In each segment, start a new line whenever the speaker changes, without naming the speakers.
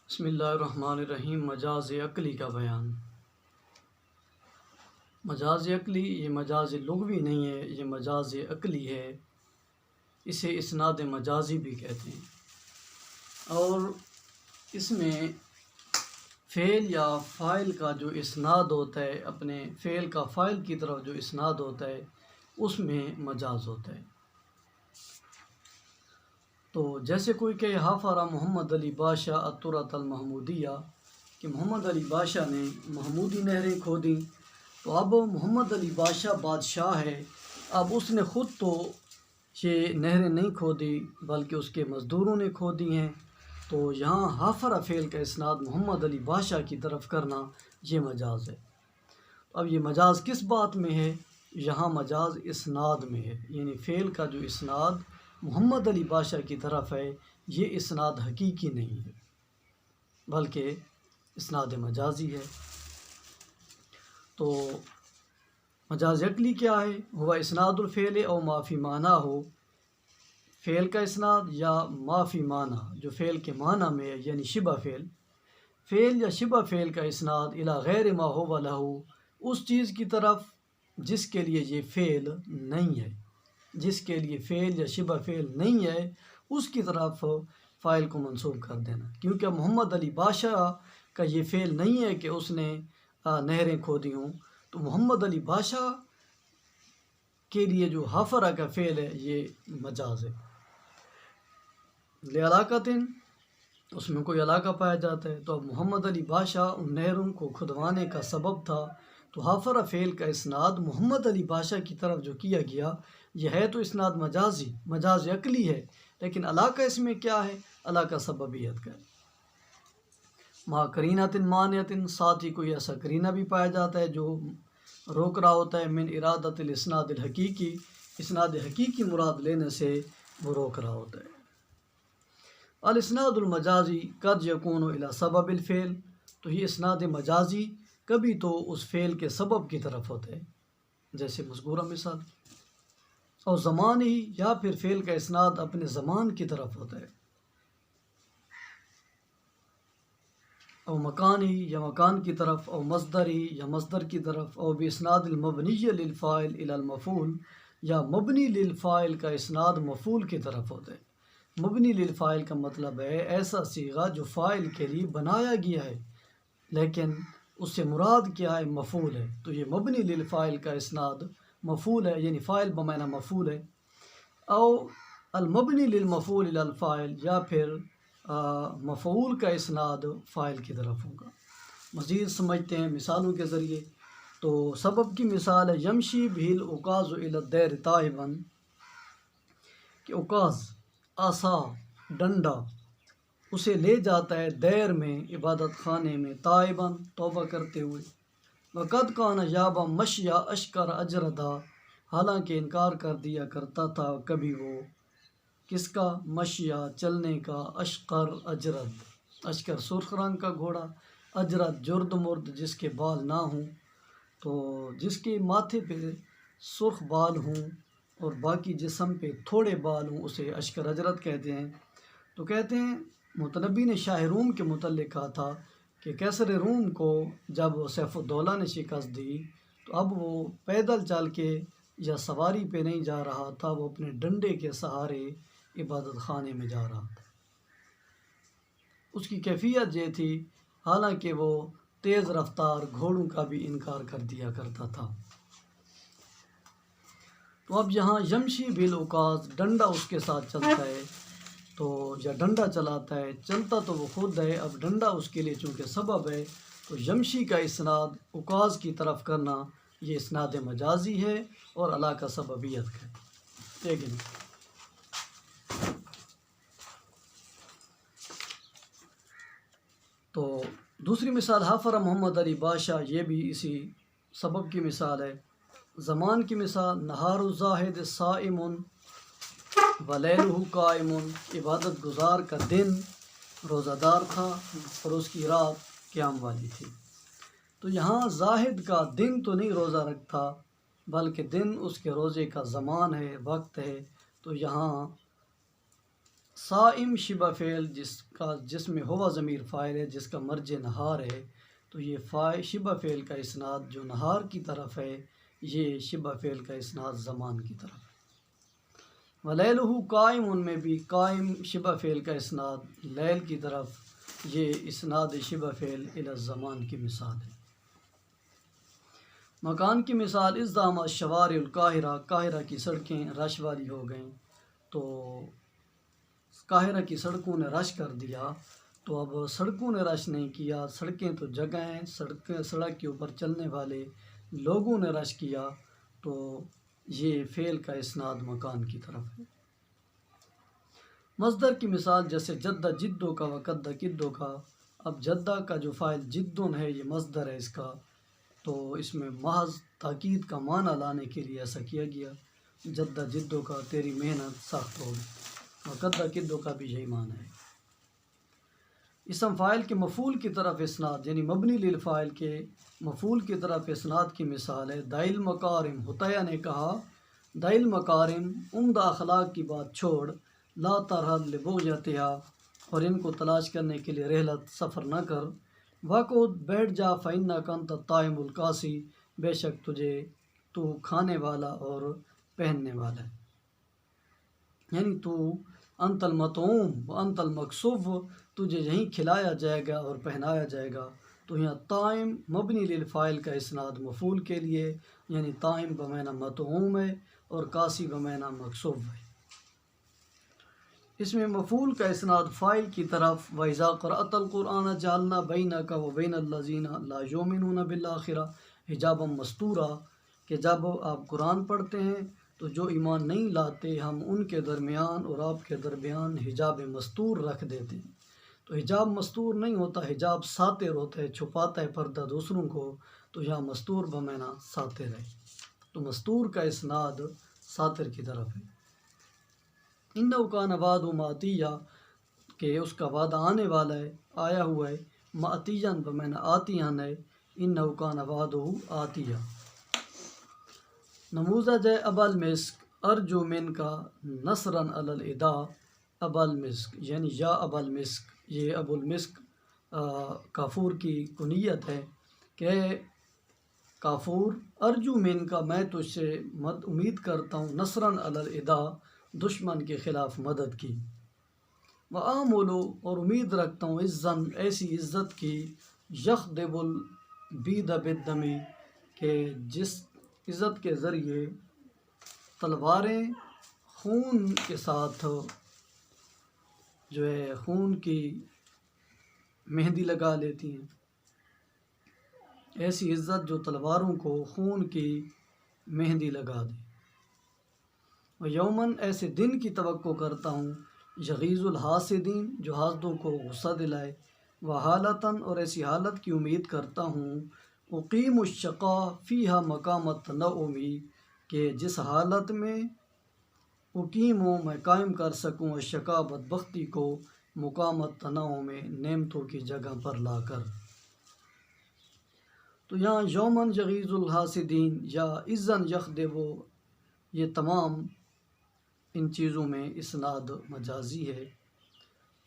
بسم اللہ الرحمن الرحیم۔ مجاز عقلی کا بیان۔ مجاز عقلی یہ مجاز لغوی نہیں ہے، یہ مجاز عقلی ہے، اسے اسناد مجازی بھی کہتے ہیں۔ اور اس میں فعل یا فاعل کا جو اسناد ہوتا ہے، اپنے فعل کا فاعل کی طرف جو اسناد ہوتا ہے اس میں مجاز ہوتا ہے۔ تو جیسے کوئی کہ حافظ محمد علی بادشاہ الترۃ المحمودیہ کہ محمد علی بادشاہ نے محمودی نہریں کھودیں، تو اب محمد علی بادشاہ ہے، اب اس نے خود تو یہ نہریں نہیں کھودی بلکہ اس کے مزدوروں نے کھودی ہیں، تو یہاں حافظ فعل کا اسناد محمد علی بادشاہ کی طرف کرنا یہ مجاز ہے۔ اب یہ مجاز کس بات میں ہے؟ یہاں مجاز اسناد میں ہے، یعنی فعل کا جو اسناد محمد علی بادشاہ کی طرف ہے یہ اسناد حقیقی نہیں ہے بلکہ اسناد مجازی ہے۔ تو مجاز عقلی کیا ہے؟ ہوا اسناد الفعل او ما فی معنی ہو، فعل کا اسناد یا ما فی معنی جو فعل کے معنی میں ہے، یعنی شبہ فعل یا شبہ فعل کا اسناد الی غیر ما هو لہ، اس چیز کی طرف جس کے لیے یہ فعل نہیں ہے، جس کے لیے فعل یا شبہ فعل نہیں ہے اس کی طرف فاعل کو منسوب کر دینا، کیونکہ محمد علی بادشاہ کا یہ فعل نہیں ہے کہ اس نے نہریں کھودی ہوں، تو محمد علی بادشاہ کے لیے جو حفرہ کا فعل ہے یہ مجاز ہے۔ لعلاقتن، اس میں کوئی علاقہ پایا جاتا ہے، تو اب محمد علی بادشاہ ان نہروں کو کھدوانے کا سبب تھا، تو حافظ فعل کا اسناد محمد علی بادشاہ کی طرف جو کیا گیا یہ ہے تو اسناد مجازی، مجاز عقلی ہے، لیکن علاقہ اس میں کیا ہے؟ علاقہ سببیت کا ہے۔ ما قرینۃ مانعۃ، ساتھ ہی کوئی ایسا قرینہ بھی پایا جاتا ہے جو روک رہا ہوتا ہے من ارادۃ الاسناد الحقیقی، اسناد حقیقی مراد لینے سے وہ روک رہا ہوتا ہے۔ الاسناد المجازی قد یکون الی سبب الفعل، تو یہ اسناد مجازی کبھی تو اس فعل کے سبب کی طرف ہوتا ہے، جیسے مذکورہ مثال، اور زمان ہی، یا پھر فعل کا اسناد اپنے زمان کی طرف ہوتا ہے، او مکان ہی، یا مکان کی طرف، او مصدر ہی، یا مصدر کی طرف، او باسناد المبنی للفاعل الی المفعول، یا مبنی للفاعل کا اسناد مفعول کی طرف ہوتا ہے۔ مبنی للفاعل کا مطلب ہے ایسا صیغہ جو فاعل کے لیے بنایا گیا ہے لیکن اس سے مراد کیا ہے؟ مفعول ہے، تو یہ مبنی للفاعل کا اسناد مفعول ہے، یعنی فاعل بمعنی مفعول ہے۔ او المبنی للمفعول الی الفاعل، یا پھر مفعول کا اسناد فاعل کی طرف ہوگا۔ مزید سمجھتے ہیں مثالوں کے ذریعے۔ تو سبب کی مثال ہے یمشی بھیل اکاز الی الدیر تائبا، کہ اکاز عصا، ڈنڈا، اسے لے جاتا ہے دیر میں، عبادت خانے میں، تائباً، توبہ کرتے ہوئے۔ وقد کان یابا مشیا اشکر اجردا، حالانکہ انکار کر دیا کرتا تھا کبھی وہ کس کا؟ مشیا، چلنے کا، اشکر اجرد، اشکر سرخ رنگ کا گھوڑا، اجرد جرد مرد جس کے بال نہ ہوں، تو جس کے ماتھے پہ سرخ بال ہوں اور باقی جسم پہ تھوڑے بال ہوں اسے اشکر اجرد کہتے ہیں۔ تو کہتے ہیں متنبی نے شاہ روم کے متعلق کہا تھا کہ کیسر روم کو جب سیف الدولہ نے شکست دی تو اب وہ پیدل چل کے یا سواری پہ نہیں جا رہا تھا، وہ اپنے ڈنڈے کے سہارے عبادت خانے میں جا رہا تھا۔ اس کی کیفیت یہ تھی، حالانکہ وہ تیز رفتار گھوڑوں کا بھی انکار کر دیا کرتا تھا۔ تو اب یہاں یمشی بالعکاز، ڈنڈا اس کے ساتھ چلتا ہے، تو یا ڈنڈا چلاتا ہے، چلتا تو وہ خود ہے، اب ڈنڈا اس کے لیے چونکہ سبب ہے، تو یمشی کا اسناد عکاز کی طرف کرنا یہ اسناد مجازی ہے اور علاقہ سببیت کا ہے۔ لیکن تو دوسری مثال حافظ محمد علی بادشاہ، یہ بھی اسی سبب کی مثال ہے۔ زمان کی مثال نہار الزاہد صائم ولیلہ قائم، عبادت گزار کا دن روزہ دار تھا اور اس کی رات قیام والی تھی۔ تو یہاں زاہد کا دن تو نہیں روزہ رکھتا بلکہ دن اس کے روزے کا زمان ہے، وقت ہے، تو یہاں صائم شبہ فعل جس میں ہوا ضمیر فاعل ہے، جس کا مرج نہار ہے، تو یہ شبہ فعل کا اسناد جو نہار کی طرف ہے، یہ شبہ فعل کا اسناد زمان کی طرف ہے۔ ولیلہ قائم، ان میں بھی قائم شبہ فعل کا اسناد لیل کی طرف، یہ اسناد شبہ فعل الی الزمان کی مثال ہے۔ مکان کی مثال ازدحام الشوارع القاہرہ، قاہرہ کی سڑکیں رش والی ہو گئیں، تو قاہرہ کی سڑکوں نے رش کر دیا، تو اب سڑکوں نے رش نہیں کیا، سڑکیں تو جگہیں، سڑک کے اوپر چلنے والے لوگوں نے رش کیا، تو یہ فعل کا اسناد مکان کی طرف ہے۔ مصدر کی مثال جیسے جدہ جدوں کا وقدہ کدوں کا، اب جدہ کا جو فاعل جدن ہے، یہ مصدر ہے اس کا، تو اس میں محض تاکید کا معنی لانے کے لیے ایسا کیا گیا، جدہ جدوں کا تیری محنت سخت ہوگی، وقدہ کدوں کا بھی یہی معنی ہے۔ اسم فاعل کے مفعول کی طرف اسناد، یعنی مبنی للفاعل کے مفعول کی طرف اسناد کی مثال ہے دائل مکارم، حطیہ نے کہا دائل مکارم، عمدہ اخلاق کی بات چھوڑ، لا ترحل لبغیتہا، اور ان کو تلاش کرنے کے لیے رحلت سفر نہ کر، وقعد بیٹھ جا، فإنک انت الطاعم القاسی، بے شک تو کھانے والا اور پہننے والا ہے، یعنی تو انت المطعوم وانت المکسوف، تجھے یہیں کھلایا جائے گا اور پہنایا جائے گا۔ تو یہاں طائم مبنی للفاعل کا اسناد مفعول کے لیے، یعنی طائم بمعنی مطعوم ہے اور قاسی بمعنی مکسوف ہے۔ اس میں مفعول کا اسناد فاعل کی طرف، وَإِذَا قَرَأْتَ الْقُرْآنَ جَعَلْنَا بَيْنَكَ وَبَيْنَ الَّذِينَ لَا يُؤْمِنُونَ بِالْآخِرَةِ حجابًا مستورا، کہ جب آپ قرآن پڑھتے ہیں تو جو ایمان نہیں لاتے ہم ان کے درمیان اور آپ کے درمیان حجاب مستور رکھ دیتے ہیں۔ تو حجاب مستور نہیں ہوتا، حجاب ساتر ہوتا ہے، چھپاتا ہے پردہ دوسروں کو، تو یہاں مستور بمعنی ساتر ہے، تو مستور کا اسناد ساتر کی طرف ہے۔ انہ کان وعد ماتیہ، کہ اس کا وعدہ آنے والا ہے، آیا ہوا ہے، ماتیہ بمعنی آتیان ہے، انہ کان وعدہ آتیہ۔ نموذج ہے ابا المسک، ارجو من کا نصرا علی الادا، ابا المسک یعنی یا ابا المسک، یہ ابو المسک کافور کی کنیت ہے کہ کافور، ارجو من کا، میں تجھ سے امید کرتا ہوں، نصرا علی الادا، دشمن کے خلاف مدد کی، وآمل، اور امید رکھتا ہوں، عزن، ایسی عزت کی، یخدب البید بالدم، کہ جس عزت کے ذریعے تلواریں خون کے ساتھ جو ہے خون کی مہندی لگا لیتی ہیں، ایسی عزت جو تلواروں کو خون کی مہندی لگا دے۔ یومن، ایسے دن کی توقع کرتا ہوں، یغیظ الحاسدین، جو حاسدوں کو غصہ دلائے، وحالتاً، اور ایسی حالت کی امید کرتا ہوں، اقیم الشقا فیہا مقام التنعمی، کہ جس حالت میں اقیم ہوں، میں قائم کر سکوں، الشقا، بدبختی کو، مقام التنعم میں، نعمتوں کی جگہ پر لا کر۔ تو یہاں یومن یغیظ الحاسدین یا اذن یخدب، یہ تمام ان چیزوں میں اسناد مجازی ہے۔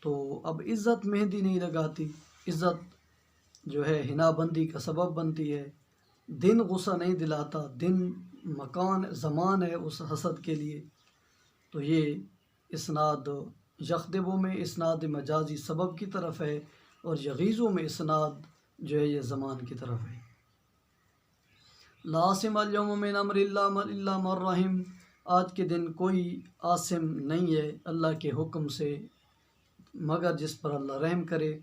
تو اب عزت مہندی نہیں لگاتی، عزت جو ہے حنا بندی کا سبب بنتی ہے، دن غصہ نہیں دلاتا، دن مکان زمان ہے اس حسد کے لیے، تو یہ اسناد یخدبوں میں اسناد مجازی سبب کی طرف ہے، اور یغیظوں میں اسناد جو ہے یہ زمان کی طرف ہے۔ لاسم اليوم من امر اللہ الا من رحم، آج کے دن کوئی عاصم نہیں ہے اللہ کے حکم سے مگر جس پر اللہ رحم کرے،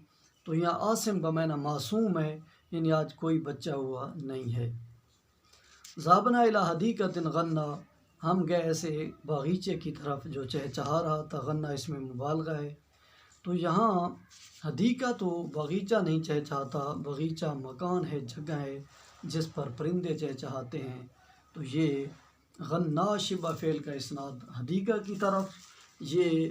تو یہاں عاصم بمعنی معصوم ہے، یعنی آج کوئی بچہ ہوا نہیں ہے۔ ذابنا الی حدیقۃ غنا، ہم گئے ایسے باغیچے کی طرف جو چہچہا رہا تھا، غنا اس میں مبالغہ ہے، تو یہاں حدیقہ تو باغیچہ نہیں چہچہاتا، باغیچہ مکان ہے، جگہ ہے جس پر پرندے چہچہاتے ہیں، تو یہ غنا شبہ فعل کا اسناد حدیقہ کی طرف، یہ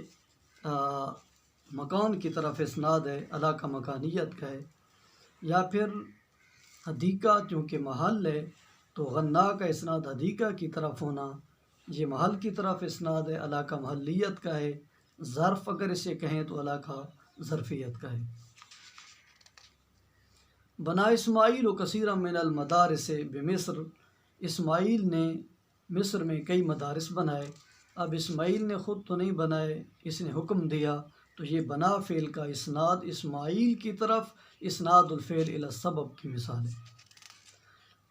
مکان کی طرف اسناد ہے، علاقہ مکانیت کا ہے، یا پھر حدیقہ چونکہ محل ہے تو غنا کا اسناد حدیقہ کی طرف ہونا، یہ محل کی طرف اسناد ہے، علاقہ محلیت کا ہے، ظرف اگر اسے کہیں تو اللہ کا ظرفیت کا ہے۔ بنا اسماعیل و کثیر من المدارس بمصر، اسماعیل نے مصر میں کئی مدارس بنائے۔ اب اسماعیل نے خود تو نہیں بنائے، اس نے حکم دیا، تو یہ بنا فعل کا اسناد اسماعیل کی طرف اسناد الفعل الی السبب کی مثال ہے۔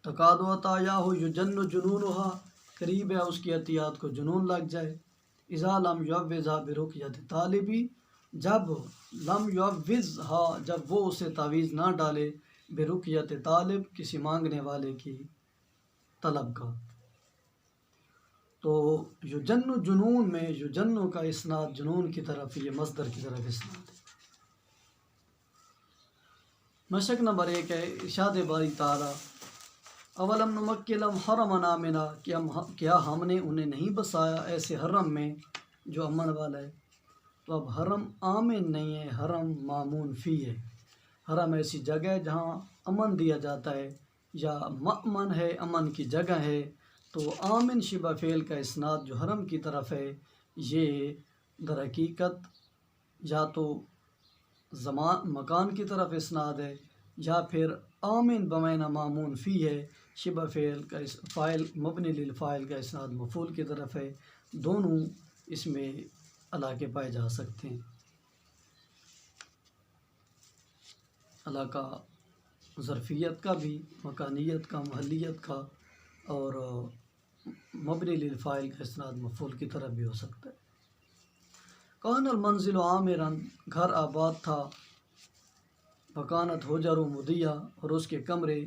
تکاد عطایاہ یجن جنونہا، قریب ہے اس کی عطیات کو جنون لگ جائے۔ اذا لم یعوضھا برقیۃ طالبی، جب لم یعوضھا، جب وہ اسے تعویذ نہ ڈالے، برقیۃ طالب، کسی مانگنے والے کی طلب کا۔ تو یجن جنون میں یجن کا اسناد جنون کی طرف، یہ مصدر کی طرف اسناد ہے۔ مشق نمبر 1 ہے ارشاد باری تعالیٰ، اولم نمکن لہم حرما آمنا، کیا ہم نے انہیں نہیں بسایا ایسے حرم میں جو امن والا ہے۔ تو اب حرم آمن نہیں ہے، حرم مامون فی ہے۔ حرم ایسی جگہ ہے جہاں امن دیا جاتا ہے، یا مأمن ہے، امن کی جگہ ہے۔ تو آمن شبہ فعل کا اسناد جو حرم کی طرف ہے، یہ در حقیقت یا تو زمان مکان کی طرف اسناد ہے، یا پھر آمن بمعنی مامون فی ہے، شبہ فعل کا فاعل مبنی للفاعل کا اسناد مفعول کی طرف ہے۔ دونوں اس میں اللہ کے پائے جا سکتے ہیں، اللہ کا ظرفیت کا بھی، مکانیت کا، محلیت کا، اور مبنی للفاعل کا اسناد مفعول کی طرف بھی ہو سکتا ہے۔ کان المنزل عامرا، گھر آباد تھا، وکانت حجر مضیہ، اور اس کے کمرے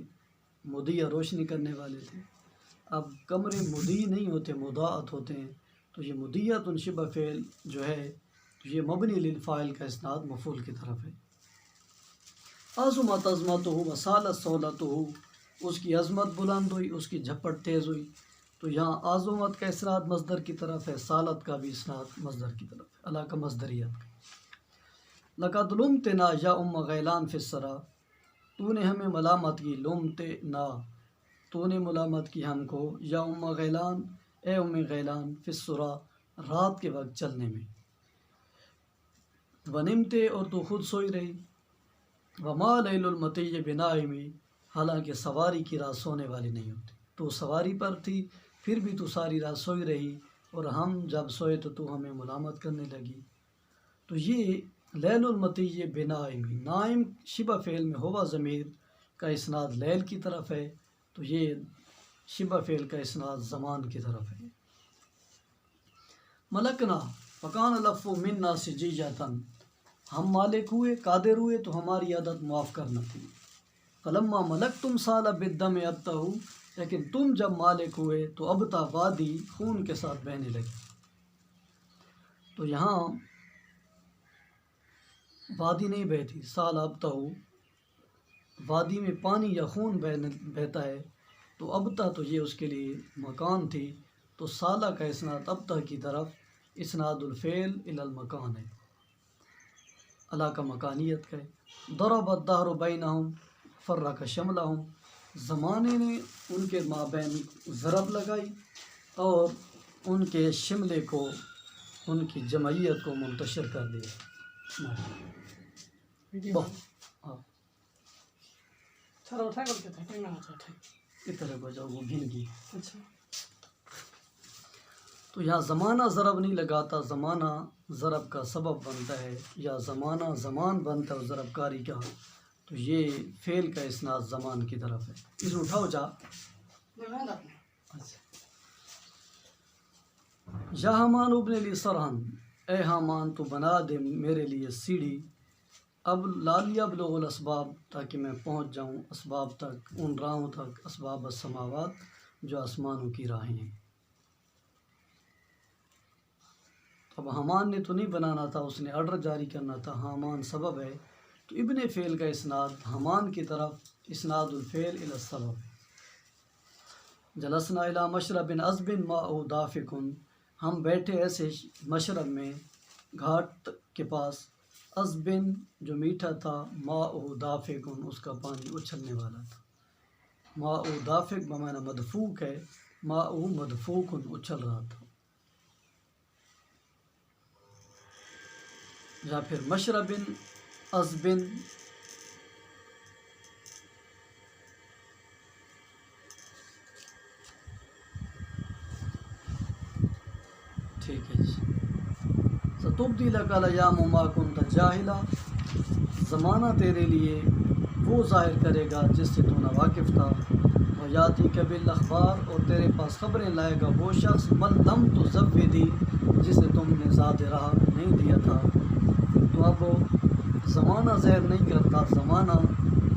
مضیہ روشنی کرنے والے تھے۔ اب کمرے مضی نہیں ہوتے، مضاءت ہوتے ہیں، تو یہ مضیۃ شبہ فعل جو ہے یہ مبنی للفاعل کا اسناد مفعول کی طرف ہے۔ عظمت عظمتہ وسالت سہولتہ، اس کی عظمت بلند ہوئی، اس کی جھپٹ تیز ہوئی۔ تو یہاں عظمت کا اسناد مصدر کی طرف ہے، سالت کا بھی اسناد مصدر کی طرف ہے، اللہ کا مصدریت کا۔ لقد لمتنا یا ام غیلان فی السرا، تو نے ہمیں ملامت کی، لمتنا، تو نے ملامت کی ہم کو، یا ام غیلان، اے ام غیلان، فی السرا، رات کے وقت چلنے میں۔ ونمتے، اور تو خود سوئی رہی۔ وما لیل المطی بنائمی، حالانکہ سواری کی رات سونے والی نہیں ہوتی۔ تو سواری پر تھی، پھر بھی تو ساری رات سوئی رہی، اور ہم جب سوئے تو ہمیں ملامت کرنے لگی۔ تو یہ لیل المطی بنائمی، نائم شبہ فعل میں ہوا ضمیر کا اسناد لیل کی طرف ہے، تو یہ شبہ فعل کا اسناد زمان کی طرف ہے۔ ملکنا فکان لف منا سجیۃً، ہم مالک ہوئے، قادر ہوئے تو ہماری عادت معاف کرنا تھی۔ فلما ملکتم سال بالدم ابتہ، لیکن تم جب مالک ہوئے تو ابتا وادی خون کے ساتھ بہنے لگی۔ تو یہاں وادی نہیں بہتی، سال ابتہ، وادی میں پانی یا خون بہتا ہے، تو ابتا تو یہ اس کے لیے مکان تھی، تو سالہ کا اسناد ابتا کی طرف اسناد الفعل الی المکان ہے، اللہ کا مکانیت کا ہے۔ ضرب الدہر بینہم فرق شملہم، زمانے نے ان کے مابین ضرب لگائی اور ان کے شملے کو، ان کی جمعیت کو منتشر کر دیا۔ ہاں ادھر کو جاؤ، وہ بھیل گئی۔ تو یہاں زمانہ ضرب نہیں لگاتا، زمانہ ضرب کا سبب بنتا ہے، یا زمانہ زمان بنتا ہے ضرب کاری کا، تو یہ فعل کا اسناد زمان کی طرف ہے۔ اس اٹھاؤ جا، یا حامان ابن لی سرحن، اے حامان تو بنا دے میرے لیے سیڑھی، اب لالی ابلغ الاسباب، تاکہ میں پہنچ جاؤں اسباب تک، ان راہوں تک، اسباب السماوات، جو آسمانوں کی راہیں ہیں۔ اب حامان نے تو نہیں بنانا تھا، اس نے آرڈر جاری کرنا تھا، حامان سبب ہے، تو ابن فعل کا اسناد حامان کی طرف اسناد الفعل الی السبب ہے۔ جلسنا الی مشرب عذب ماؤ دافق، ہم بیٹھے ایسے مشرب میں، گھاٹ کے پاس، عذب جو میٹھا تھا، ماؤ دافق اس کا پانی اچھلنے والا تھا۔ ماؤ دافق بمعنی مدفوق ہے، ماؤ مدفوق اچھل رہا تھا۔ یا پھر مشربن عذبن، ٹھیک ہے جی. ستبدی لک الایام ما کنت جاہلا، زمانہ تیرے لیے وہ ظاہر کرے گا جس سے تو ناواقف تھا. ویاتیک بالاخبار، اور تیرے پاس خبریں لائے گا وہ شخص من لم تزودی، جسے تم نے زاد راہ نہیں دیا تھا. تو اب زمانہ ظاہر نہیں کرتا، زمانہ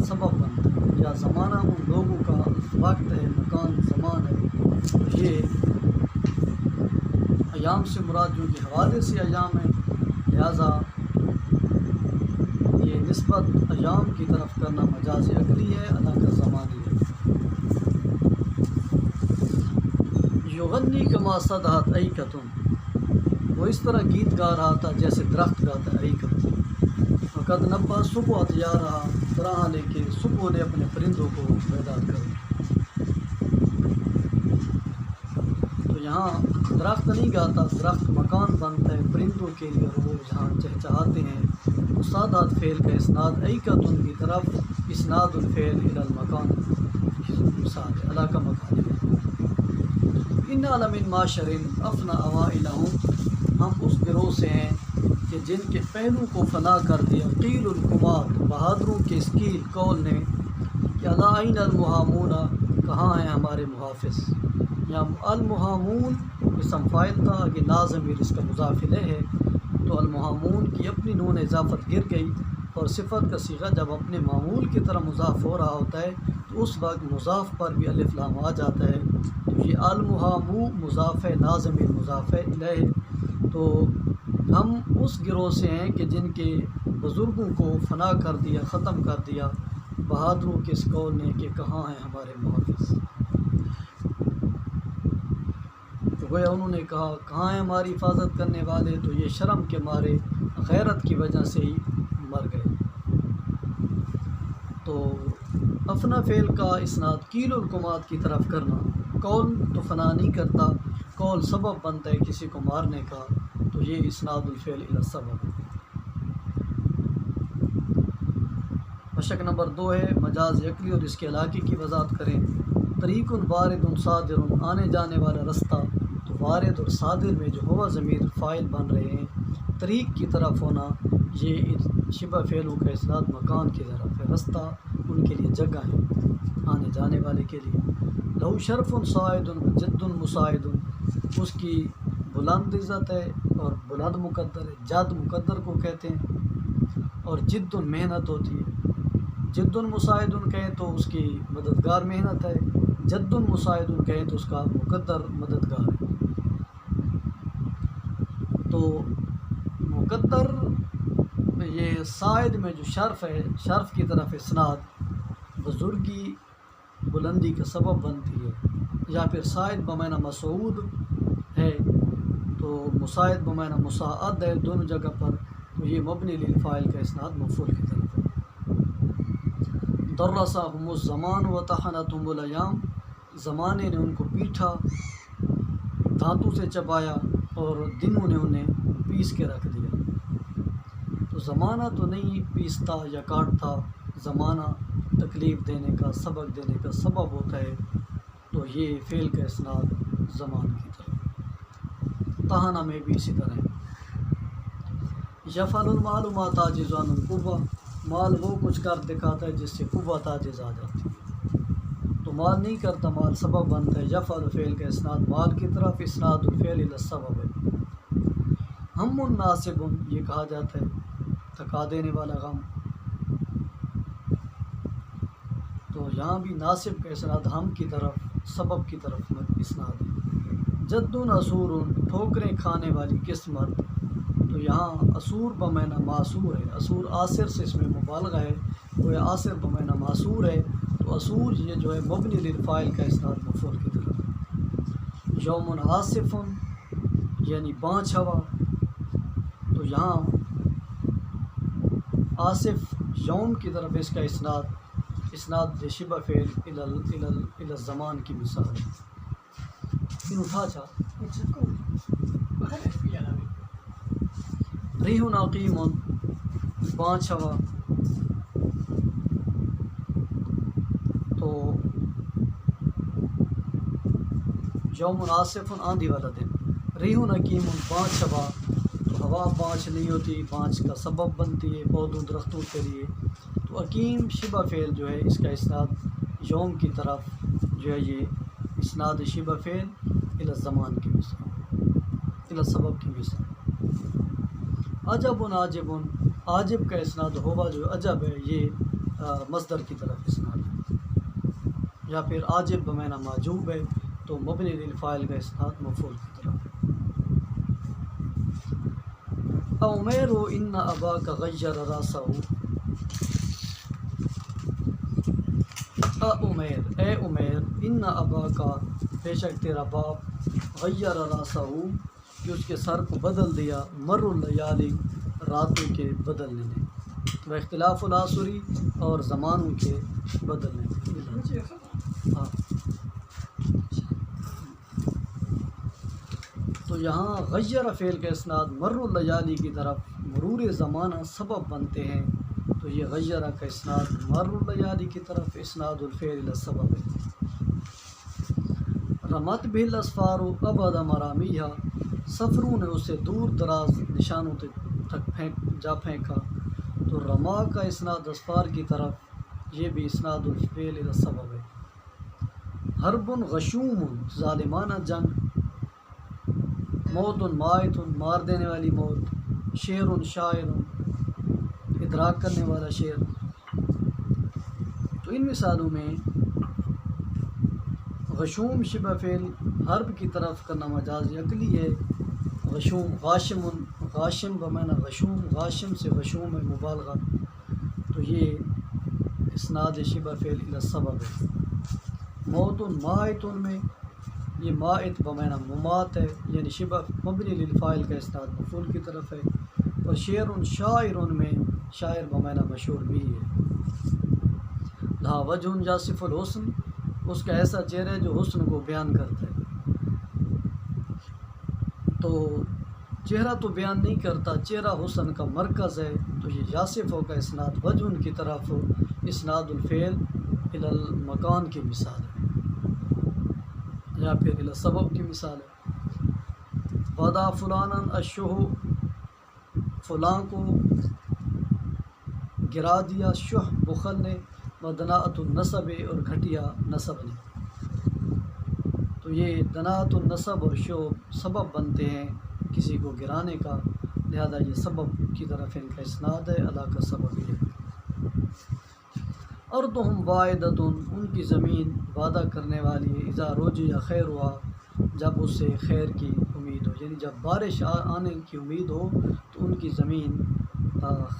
سبب بنتا ہے، یا زمانہ ان لوگوں کا وقت ہے، مکان زمان ہے. یہ ایام سے مراد جو کہ حوالے سے ایام ہے، لہٰذا یہ نسبت ایام کی طرف کرنا مجاز عقلی ہے، ادا کا زمانی ہے. یغنی کما صدحت ایکتن، وہ اس طرح گیت گا رہا تھا جیسے درخت گاتا ہے. ایکت وقت نبا صبح جا رہا، طرح لے کے صبح نے اپنے پرندوں کو بیدار کر دیا. تو یہاں درخت نہیں گاتا، درخت مکان بنتا ہے پرندوں کے لیے، اور وہ جہاں چہچہاتے ہیں. صادات فعل کا اسناد ایکتن کی طرف، اسناد الفعل الی المکان، مثال علا کا مکان ہے. ان علم معاشرین افنا اوائلہم، ہم اس گروہ سے ہیں کہ جن کے پہلو کو فنا کر دیا. قیل القمات، بہادروں کے اس قیل قول نے کہ الا این المہامون، کہاں ہیں ہمارے محافظ. یا المہامون اسم فاعل تھا، کہ ناظم اس کا مضاف الیہ ہے، تو المہامون کی اپنی نون اضافت گر گئی، اور صفت کا صیغہ جب اپنے معمول کی طرح مضاف ہو رہا ہوتا ہے تو اس وقت مضاف پر بھی الف لام آ جاتا ہے. تو یہ المہامو مضاف ہے، ناظم مضاف الیہ. تو ہم اس گروہ سے ہیں کہ جن کے بزرگوں کو فنا کر دیا، ختم کر دیا بہادروں کے اس قول نے کہ کہاں ہیں ہمارے محافظ. تو گویا انہوں نے کہا کہاں ہیں ہماری حفاظت کرنے والے، تو یہ شرم کے مارے غیرت کی وجہ سے ہی مر گئے. تو افنا فعل کا اسناد قیل القمات کی طرف کرنا، قول تو فنا نہیں کرتا، قول سبب بنتا ہے کسی کو مارنے کا، تو یہ اسناد الفعل الی السبب. مشق نمبر 2 ہے مجاز عقلی اور اس کے علاقے کی وضاحت کریں. طریق وارد صادر، آنے جانے والا رستہ. تو وارد اور صادر میں جو ہوا ضمیر فاعل بن رہے ہیں، طریق کی طرف ہونا یہ شبہ فعلوں کا اسناد مکان کی طرف ہے. رستہ ان کے لیے جگہ ہے، آنے جانے والے کے لیے. لہو شرف صاعد جد مساعد، اس کی بلند عزت ہے اور بلند مقدر ہے. جد مقدر کو کہتے ہیں، اور جد محنت ہوتی ہے. جد مساعد کہیں تو اس کی مددگار محنت ہے، جد مساعد کہیں تو اس کا مقدر مددگار ہے. تو مقدر یہ صاعد میں جو شرف ہے، شرف کی طرف اسناد بزرگی بلندی کا سبب بنتی ہے. یا پھر صاعد بمعنی مسعود ہے، تو مساعد بمعنی مساعد ہے دونوں جگہ پر، تو یہ مبنی للفاعل کا اسناد مفعول کی طرف ہے. درسہم الزمان وطحنتہم الایام، زمانے نے ان کو پیٹھا، دھاتوں سے چبایا، اور دنوں نے انہیں پیس کے رکھ دیا. تو زمانہ تو نہیں پیستا یا کاٹتا، زمانہ تکلیف دینے کا، سبق دینے کا سبب ہوتا ہے. تو یہ فعل کا اسناد زمان کی طرف. طحنہ میں بھی اسی طرح ہے. یفعل المال ما تعجز عن القوہ، مال وہ کچھ کر دکھاتا ہے جس سے قوت عاجز آ جاتی ہے. تو مال نہیں کرتا، مال سبب بنتا ہے. یفعل فعل کا اسناد مال کی طرف، اسناد الفعل الی السبب ہے. ہم ناصب، یہ کہا جاتا ہے تھکا دینے والا غم. تو یہاں بھی ناصب کا اسناد ہم کی طرف، سبب کی طرف اسناد ہے. جد اسور، ٹھوکریں کھانے والی قسمت. تو یہاں اسور بمعنی معصور ہے، اسور آصر سے اس میں مبالغہ ہے، وہ آصر بمعنی معصور ہے. تو اسور یہ جو ہے مبنی للفاعل کا اسناد مفعول کی طرف. یوم عاصف یعنی بانچ ہوا. تو یہاں آصف یوم کی طرف اس کا اسناد شبہ فعل الی الزمان کی مثال ہے. ان اٹھا چا ریح عقیم بانچ ہوا، تو یوم آصف آندھی والا دن، ریح عقیم بانچ ہوا، تو ہوا بانچ نہیں ہوتی، بانچ کا سبب بنتی ہے پودوں درختوں کے لیے، تو عقیم شبہ فعل جو ہے اس کا اسناد یوم کی طرف جو ہے یہ اسناد شبہ فعل الی الزمان کی مثال، الی السبب کی مثال۔ عجب عاجب، عاجب کا اسناد ہوا جو عجب ہے یہ مصدر کی طرف اسناد ہے، یا پھر عاجب بمعنی معجوب ہے تو مبنی للفاعل کا اسناد مفعول کی طرف ہے۔ عمیر ان اباک غیر راسہ، عمیر اے عمیر، ان اباک بے شک تیرا باپ، غیر راسہ کہ اس کے سر کو بدل دیا، مر اللیالی راتوں کے بدلنے نے، و اختلاف العصری اور زمانوں کے بدلنے نے۔ ہاں، تو یہاں غیر فعل کا اسناد مر اللیالی کی طرف مرور زمانہ سبب بنتے ہیں، تو یہ غیر کا اسناد مر اللیالی کی طرف اسناد الفعل الی السبب ہے۔ رمت بہ الاسفار ابعد مرامیہا، سفروں نے اسے دور دراز نشانوں تک جا پھینکا، تو رما کا اسناد اسفار کی طرف یہ بھی اسناد الفعل الی السبب ہے۔ حرب غشوم ظالمانہ جنگ، موت مائت مار دینے والی موت، شعر شاعر ادراک کرنے والا شعر۔ تو ان مثالوں میں غشوم شبہ فعل حرب کی طرف کرنا مجاز عقلی ہے، غشوم غاشم، غاشم بمعنی غشوم، غاشم سے غشوم ہے مبالغہ، تو یہ اسناد شبہ فعل الی السبب ہے۔ موت مائت میں یہ مائت بمعنی ممات ہے، یعنی شبہ مبنی للفاعل کا اسناد مفعول کی طرف ہے، اور شعر شاعر میں شاعر بمعنی مشہور بھی ہے۔ لہا وجہ یاصف الحسن، اس کا ایسا چہرہ ہے جو حسن کو بیان کرتا ہے، تو چہرہ تو بیان نہیں کرتا، چہرہ حسن کا مرکز ہے، تو یہ یاصفوں کا اسناد وجہ کی طرف اسناد الفعل الی المکان کی مثال ہے، یا پھر الی السبب کی مثال ہے۔ ودا فلانا الشح، فلاں کو گرا دیا شح بخل نے، ودناۃ النسب اور گھٹیا نسب نے، تو یہ دناۃ النسب اور شح سبب بنتے ہیں کسی کو گرانے کا، لہذا یہ سبب کی طرف ان کا اسناد ہے، اللہ کا سبب یہ ہے۔ ارضہم واعدۃ، ان کی زمین وعدہ کرنے والی ہے، اذا رجی خیر ہوا، جب اس سے خیر کی امید ہو، یعنی جب بارش آنے کی امید ہو تو ان کی زمین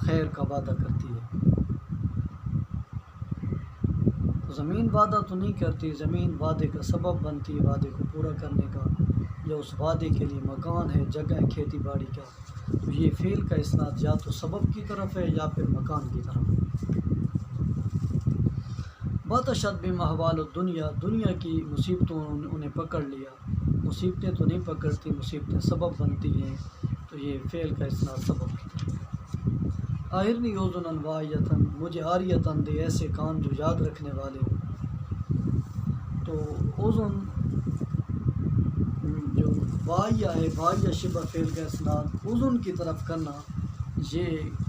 خیر کا وعدہ کرتی ہے۔ زمین وعدہ تو نہیں کرتی، زمین وعدے کا سبب بنتی ہے، وعدے کو پورا کرنے کا، یا اس وعدے کے لیے مکان ہے، جگہ ہے کھیتی باڑی کا، تو یہ فعل کا اسناد یا تو سبب کی طرف ہے یا پھر مکان کی طرف ہے۔ بطشت بہم احوال الدنیا، دنیا کی مصیبتوں نے انہیں پکڑ لیا، مصیبتیں تو نہیں پکڑتی، مصیبتیں سبب بنتی ہیں، تو یہ فعل کا اسناد سبب کی طرف ہے۔ آہرنی اوزن واعیتاً، مجھے عاریتاً دے ایسے کان جو یاد رکھنے والے ہوں، تو اوزن جو واعیہ ہے، واعیہ شبہ فعل کا اسناد اوزن کی طرف کرنا، یہ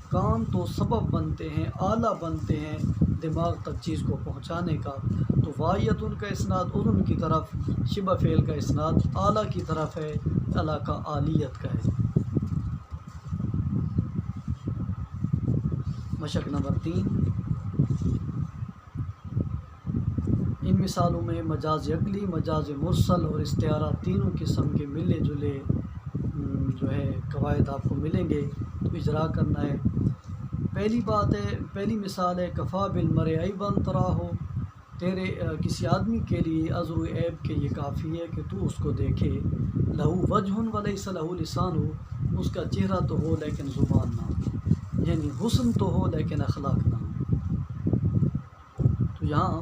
کان تو سبب بنتے ہیں، آلہ بنتے ہیں دماغ تک چیز کو پہنچانے کا، تو واعیتن کا اسناد اذن کی طرف، شبہ فعل کا اسناد اعلیٰ کی طرف ہے، اعلیٰ کا عالیت کا ہے۔ مشق نمبر 3، ان مثالوں میں مجاز عقلی، مجاز مرسل اور استعارہ تینوں قسم کے ملے جلے جو ہے قواعد آپ کو ملیں گے، تو اجرا کرنا ہے۔ پہلی بات ہے، پہلی مثال ہے کفا بالمرء عیبا تراہ، تیرے کسی آدمی کے لیے عذر و عیب کے یہ کافی ہے کہ تو اس کو دیکھے، لہو وجہ ولیس لہو لسان، اس کا چہرہ تو ہو لیکن زبان نہ ہو، یعنی حسن تو ہو لیکن اخلاق نہ ہو۔ تو یہاں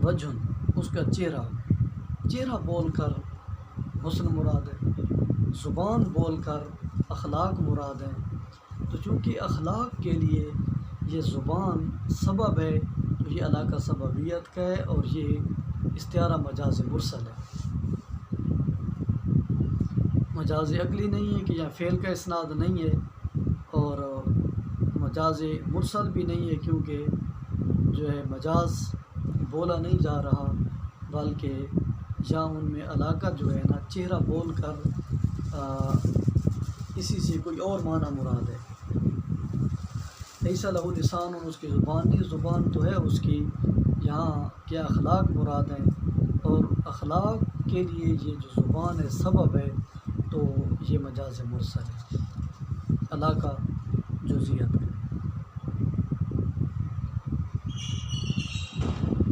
وجہ اس کا چہرہ، چہرہ بول کر حسن مراد ہے، زبان بول کر اخلاق مراد ہیں۔ تو چونکہ اخلاق کے لیے یہ زبان سبب ہے تو یہ علاقہ سببیت کا ہے، اور یہ استعارہ مجاز مرسل ہے، مجاز عقلی نہیں ہے کہ یہاں فعل کا اسناد نہیں ہے، اور مجاز مرسل بھی نہیں ہے کیونکہ جو ہے مجاز بولا نہیں جا رہا، بلکہ یہاں ان میں علاقہ جو ہے نا چہرہ بول کر اسی سے کوئی اور معنی مراد ہے۔ لیس لہ لسان، اس کی زبان نہیں، زبان تو ہے اس کی، یہاں کیا اخلاق مراد ہیں، اور اخلاق کے لیے یہ جو زبان ہے سبب ہے، تو یہ مجاز مرسل ہے، علاقہ جزیت ہے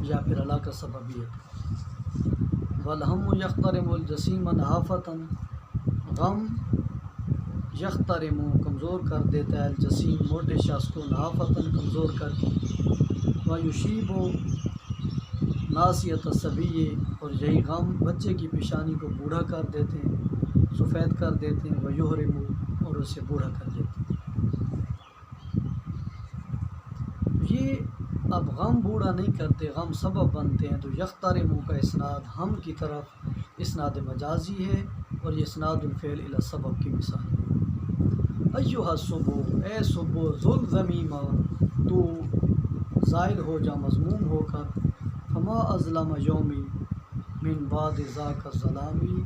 یا پھر علاقہ سببیت۔ والہم یخترم الجسیم نحافتاً، غم یخترم کمزور کر دیتا ہے الجسیم موٹے شخص کو، نحافتاً کمزور کر کے، ویشیب ناسیۃ الصبی، اور یہی غم بچے کی پیشانی کو بوڑھا کر دیتے ہیں، سفید کر دیتے ہیں، ویحرم، اور اسے بوڑھا کر دیتے ہیں۔ یہ اب غم بوڑھا نہیں کرتے، غم سبب بنتے ہیں، تو یخترم کا اسناد ہم کی طرف اسناد مجازی ہے، اور یہ اسناد الفعل الی السبب کی مثال ہے۔ ایہا الصبح، اے صبح، ذل ذمیمہ، تو زائل ہو جا مذموم ہو کر، فما اظلم یومی من بعد ذاک الظلامی،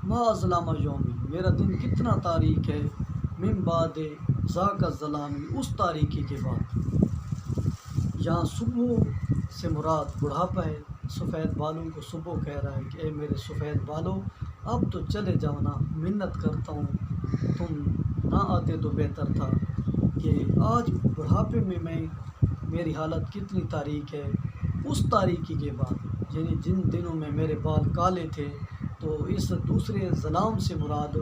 ما اظلم یومی، میرا دن کتنا تاریک ہے، من بعد ذاک الظلامی، اس تاریکی کے بعد۔ یہاں صبح سے مراد بڑھاپا ہے، سفید بالوں کو صبح کہہ رہا ہے کہ اے میرے سفید بالوں، اب تو چلے جاؤ نا، منت کرتا ہوں، تم نہ آتے تو بہتر تھا، کہ آج بڑھاپے میں میری حالت کتنی تاریک ہے، اس تاریکی کے بعد، یعنی جن دنوں میں میرے بال کالے تھے، تو اس دوسرے ظلام سے مراد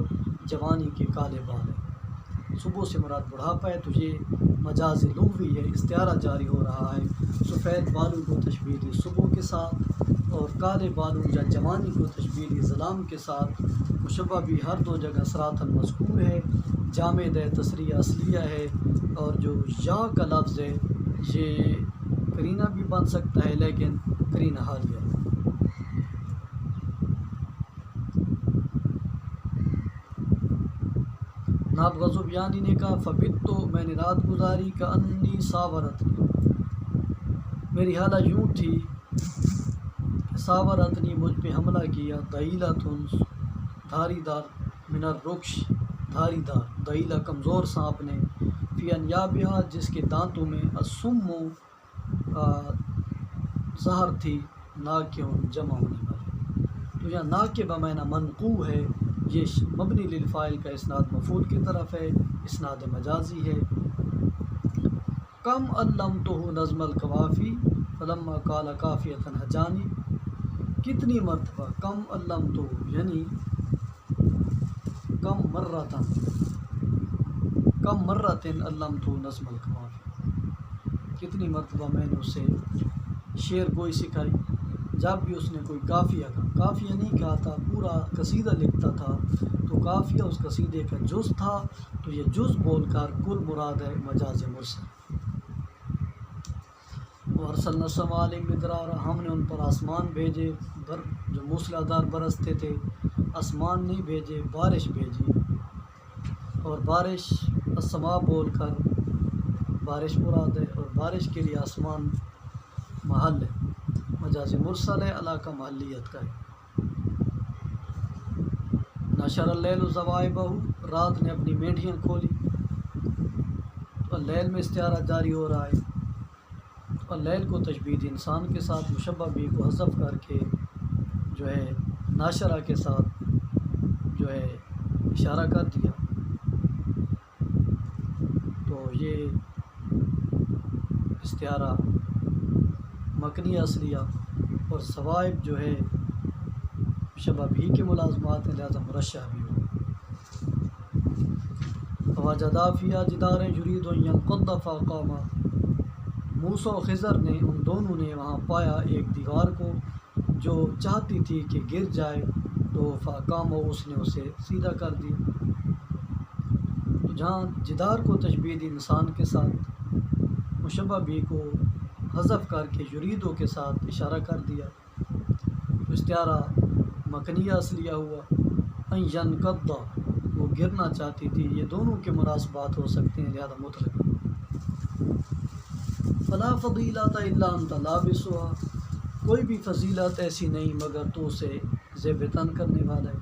جوانی کے کالے بال ہیں۔ صبح سے مراد بڑھاپا ہے، تو یہ مجاز لغوی ہے، استعارہ جاری ہو رہا ہے، سفید بالوں کو تشبیہ دی صبح کے ساتھ، اور کالے بالوں یا جوانی کو تشبیہ دی ظلام کے ساتھ۔ مشبہ بھی ہر دو جگہ صراط المذکور ہے، جامد ہے، تصریح اصلیہ ہے، اور جو یا کا لفظ ہے یہ قرینہ بھی بن سکتا ہے، لیکن قرینہ حالیہ ہے۔ ناب غضبیانی نے کہا فبت، تو میں نے رات گزاری، کا انی ساورتنی، میری حالت یوں تھی کہ ساورتنی، مجھ پہ حملہ کیا، دعیلتن، دھاری دار، من الرکش، دھاری دار، دعیلہ کمزور سانپ نے، فی انیابہا، جس کے دانتوں میں، السم زہر تھی، ناکہن، جمع ہونے والی۔ تو یہاں ناکہ بمعنی منقوع ہے، یہ مبنی للفاعل کا اسناد مفعول کی طرف ہے، اسناد مجازی ہے۔ کم علمتہ نظم القوافی فلما قال قافیۃ حجانی، کتنی مرتبہ، کم علمتہ یعنی کم مرتن، کم مرتن علمتہ نظم القوافی، کتنی مرتبہ میں نے اسے شعر گوئی سکھائی، جب بھی اس نے کوئی قافیہ کا، قافیہ نہیں کہا تھا، پورا قصیدہ لکھتا تھا، تو قافیہ اس قصیدے کا جز تھا، تو یہ جز بول کر کل مراد ہے مجاز مرسل۔ وارسلنا السماء علیہم مدرارا، ہم نے ان پر آسمان بھیجے، جو موسلا دھار برستے تھے، آسمان نہیں بھیجے، بارش بھیجی، اور بارش السماء بول کر بارش مراد ہے، اور بارش کے لیے آسمان محل ہے، مجاز مرسل ہے، علاقہ محلیت کا ہے۔ نشر اللیل زوائبہ، رات نے اپنی مینڈیاں کھولی، تو اللیل میں استعارہ جاری ہو رہا ہے، اور لیل کو تشبیہ انسان کے ساتھ، مشبہ بھی کو حذف کر کے جو ہے ناشرہ کے ساتھ جو ہے اشارہ کر دیا، تو یہ استعارہ مکنی اصلیہ، اور ثوائب جو ہے شبہ بھی کے ملازمات ہیں، لہذا مرشح بھی ہو۔ فوجدا فیہا جدارا یرید ان ینقض فاقاما، موسیٰ و خضر نے، ان دونوں نے وہاں پایا ایک دیوار کو جو چاہتی تھی کہ گر جائے، تو فاقام اس نے اسے سیدھا کر دیا۔ تو جہاں جدار کو تشبیہ دی انسان کے ساتھ، مشبہ بھی کو حذف کر کے یریدو کے ساتھ اشارہ کر دیا، تو استعارہ مکنیہ اصلیہ ہوا۔ ان ینقض، وہ گرنا چاہتی تھی، یہ دونوں کے مناسبات ہو سکتے ہیں، لہذا مطلق۔ فلا فضیلۃ الا انت لابسها، کوئی بھی فضیلت ایسی نہیں مگر تو اسے زیب تن کرنے والا ہے۔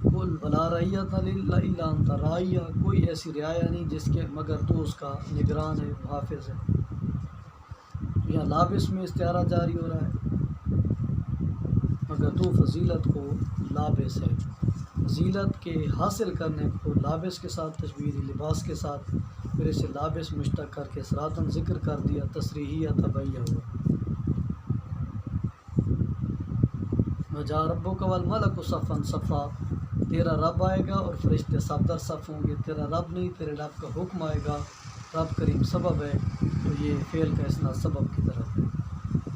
قل ولا رعیۃ الا انت راعیہ، کوئی ایسی رعایا نہیں جس کے مگر تو اس کا نگران ہے، محافظ ہے۔ یہاں لابس میں استعارہ جاری ہو رہا ہے، مگر تو فضیلت کو لابس ہے۔ فضیلت کے حاصل کرنے کو لابس کے ساتھ تشبیہ دی، لباس کے ساتھ، پھر اسے لابس مشتق کر کے صراطاً ذکر کر دیا، تصریحیہ طبعیہ ہوا۔ وجاء ربک والملک صفا صفا، تیرا رب آئے گا اور فرشتے صف در صف ہوں گے۔ تیرا رب نہیں، تیرے رب کا حکم آئے گا، رب کریم سبب ہے، تو یہ فعل کا اسناد سبب کی طرف ہے۔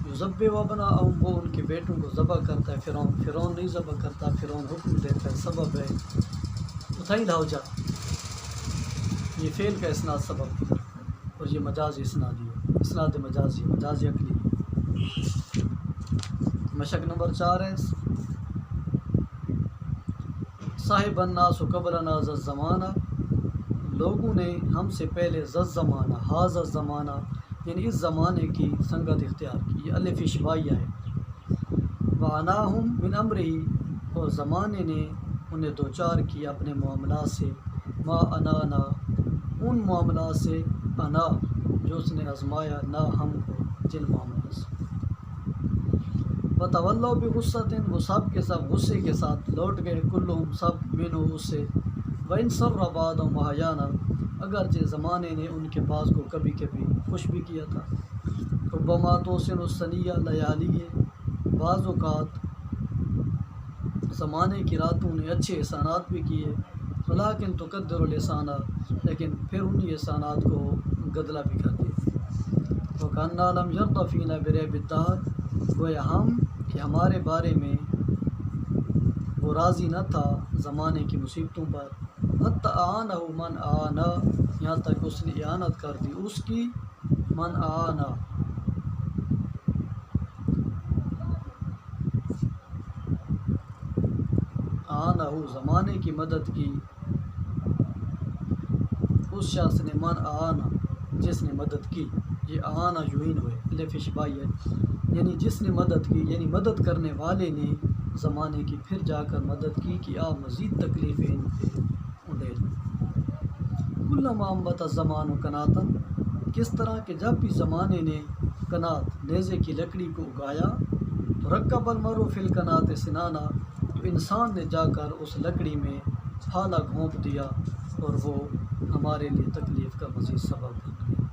یذبح ابناءہم، وہ ان کے بیٹوں کو ذبح کرتا ہے۔ فرعون نہیں ذبح کرتا، فرعون حکم دیتا ہے، سبب ہے۔ اتھائی لاؤ جا، یہ فعل کا اسناد سبب کی طرف ہے، اور یہ مجازی اسنادی ہے، اسناد مجازی، مجازی عقلی۔ مشق نمبر 4 ہے، صاحب الناس قبلنا ذا الزمانہ، لوگوں نے ہم سے پہلے ذا الزمانہ، ھذا الزمانہ یعنی اس زمانے کی سنگت اختیار کی، یہ الف اشباعیہ ہے۔ وعناہم من امرہ، اور زمانے نے انہیں دوچار کیا اپنے معاملات سے، ما انانا، ان معاملات سے، انا جو اس نے آزمایا، نہ ہم کو جن معاملات سے۔ وتولوا بغصۃ، وہ سب کے سب غصے کے ساتھ لوٹ گئے، کلہم سب، منہ اس سے، وإن سر بعضهم أحيانا، اگرچہ زمانے نے ان کے بعض کو کبھی کبھی خوش بھی کیا تھا۔ ربما توسن السنیہ لیالی، بعض اوقات زمانے کی راتوں نے اچھے احسانات بھی کیے، ولکن تقدر الإحسانہ، لیکن پھر انہی احسانات کو گدلا بھی کر دیا۔ وکأنہ لم یرض فینا بریب الدہر، گویا ہم کہ ہمارے بارے میں وہ راضی نہ تھا زمانے کی مصیبتوں پر، حتی اعانہ من اعانہ، یہاں تک اس نے اعانت کر دی اس کی، من اعانہ، اعانہ زمانے کی مدد کی، اس شخص نے، من اعانہ جس نے مدد کی، یہ اعانہ یوین ہوئے، الف اشباعی ہے، یعنی جس نے مدد کی، یعنی مدد کرنے والے نے زمانے کی پھر جا کر مدد کی کہ آپ مزید تکلیفیں ان پہ اڑیل۔ کلما انبت الزمان قناتن، کس طرح کہ جب بھی زمانے نے قنات نیزے کی لکڑی کو اگایا، تو رکب المرء فی القنات سنانا، تو انسان نے جا کر اس لکڑی میں پھالا گھونپ دیا، اور وہ ہمارے لیے تکلیف کا مزید سبب بن گیا۔